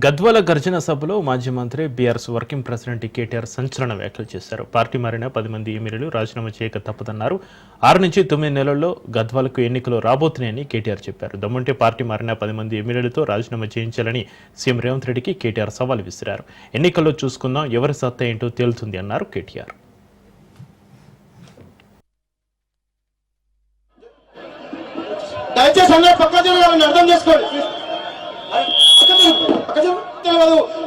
గద్వాల గర్జన సభలో మాజీ మంత్రి బీఆర్ఎస్ వర్కింగ్ ప్రెసిడెంట్ కేటీఆర్ సంచలన వ్యాఖ్యలు చేశారు. పార్టీ మారిన 10 మంది ఎమ్మెల్యేలు రాజీనామా చేయక తప్పదన్నారు. 6 నుంచి 9 నెలల్లో గద్వాలకు ఎన్నికలు రాబోతున్నాయని కేటీఆర్ చెప్పారు. దమ్ముంటే పార్టీ మారిన 10 మంది ఎమ్మెల్యేలతో రాజీనామా చేయించాలని సీఎం రేవంత్ రెడ్డికి కేటీఆర్ సవాల్ విసిరారు. ఎన్నికల్లో చూసుకుందాం, ఎవరి సత్తా ఏంటో తేలుతుంది అన్నారు కేటీఆర్.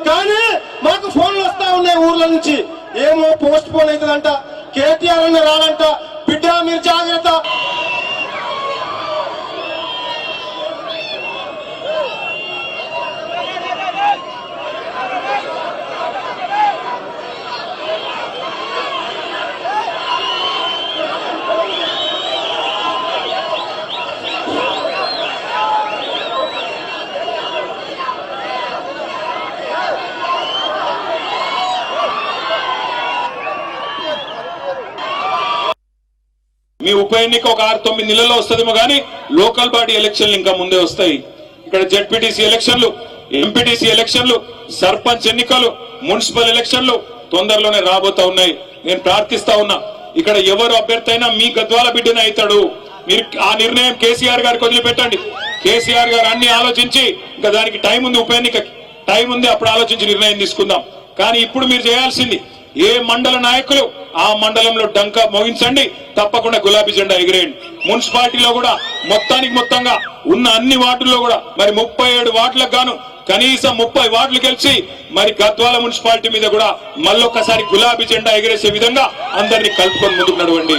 కానీ మాకు ఫోన్లు వస్తా ఉన్నాయి ఊర్ల నుంచి, ఏమో పోస్ట్ పోన్ అవుతుందంట, కేటీఆర్ అన్న రాడంట, బిడ్డ మీరు జాగ్రత్త. మీ ఉప ఎన్నిక ఒక 6-9 నెలల్లో వస్తుందేమో కానీ లోకల్ బాడీ ఎలక్షన్లు ఇంకా ముందే వస్తాయి. ఇక్కడ జెడ్పీటీసీ ఎలక్షన్లు, ఎంపీటీసీ ఎలక్షన్లు, సర్పంచ్ ఎన్నికలు, మున్సిపల్ ఎలక్షన్లు తొందరలోనే రాబోతా ఉన్నాయి. నేను ప్రార్థిస్తా ఉన్నా, ఇక్కడ ఎవరు అభ్యర్థి అయినా మీ గద్వాల బిడ్డనే అవుతాడు. మీరు ఆ నిర్ణయం కేసీఆర్ గారికి వదిలిపెట్టండి. కేసీఆర్ గారు అన్ని ఆలోచించి, ఇంకా దానికి టైం ఉంది, ఉప ఎన్నికకి టైం ఉంది, అప్పుడు ఆలోచించి నిర్ణయం తీసుకుందాం. కానీ ఇప్పుడు మీరు చేయాల్సింది, ఏ మండల నాయకులు ఆ మండలంలో డంకా మోగించండి, తప్పకుండా గులాబీ జెండా ఎగిరేయండి. మున్సిపాలిటీలో కూడా మొత్తంగా ఉన్న అన్ని వార్డుల్లో కూడా మరి 37 వార్డులకు గాను కనీసం 30 వార్డులు గెలిచి మరి గద్వాల మున్సిపాలిటీ మీద కూడా మళ్ళొక్కసారి గులాబీ జెండా ఎగిరేసే విధంగా అందరినీ కలుపుకొని ముందుకు నడవండి.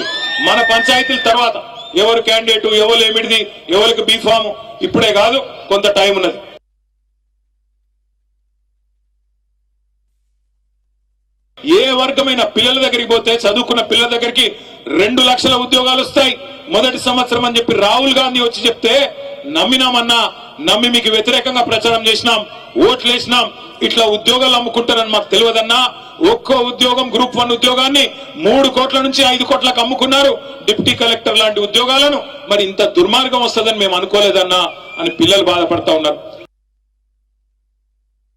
మన పంచాయతీల తర్వాత ఎవరు క్యాండిడేట్, ఎవరు ఏమిడిది, ఎవరికి బీఫామ్ ఇప్పుడే కాదు, కొంత టైం ఉన్నది. ఏ వర్గమైన పిల్లల దగ్గరికి పోతే, చదువుకున్న పిల్లల దగ్గరికి 2 లక్షల ఉద్యోగాలు వస్తాయి మొదటి సంవత్సరం అని చెప్పి రాహుల్ గాంధీ వచ్చి చెప్తే నమ్మినామన్నా, నమ్మి మీకు వ్యతిరేకంగా ప్రచారం చేసినాం, ఓట్లు వేసినాం. ఇట్లా ఉద్యోగాలు అమ్ముకుంటారని మాకు తెలియదన్నా. ఒక్కో ఉద్యోగం గ్రూప్ 1 ఉద్యోగాన్ని 3 కోట్ల నుంచి 5 కోట్లకు అమ్ముకున్నారు. డిప్యూటీ కలెక్టర్ లాంటి ఉద్యోగాలను మరి ఇంత దుర్మార్గం వస్తుందని మేము అనుకోలేదన్నా అని పిల్లలు బాధపడతా ఉన్నారు.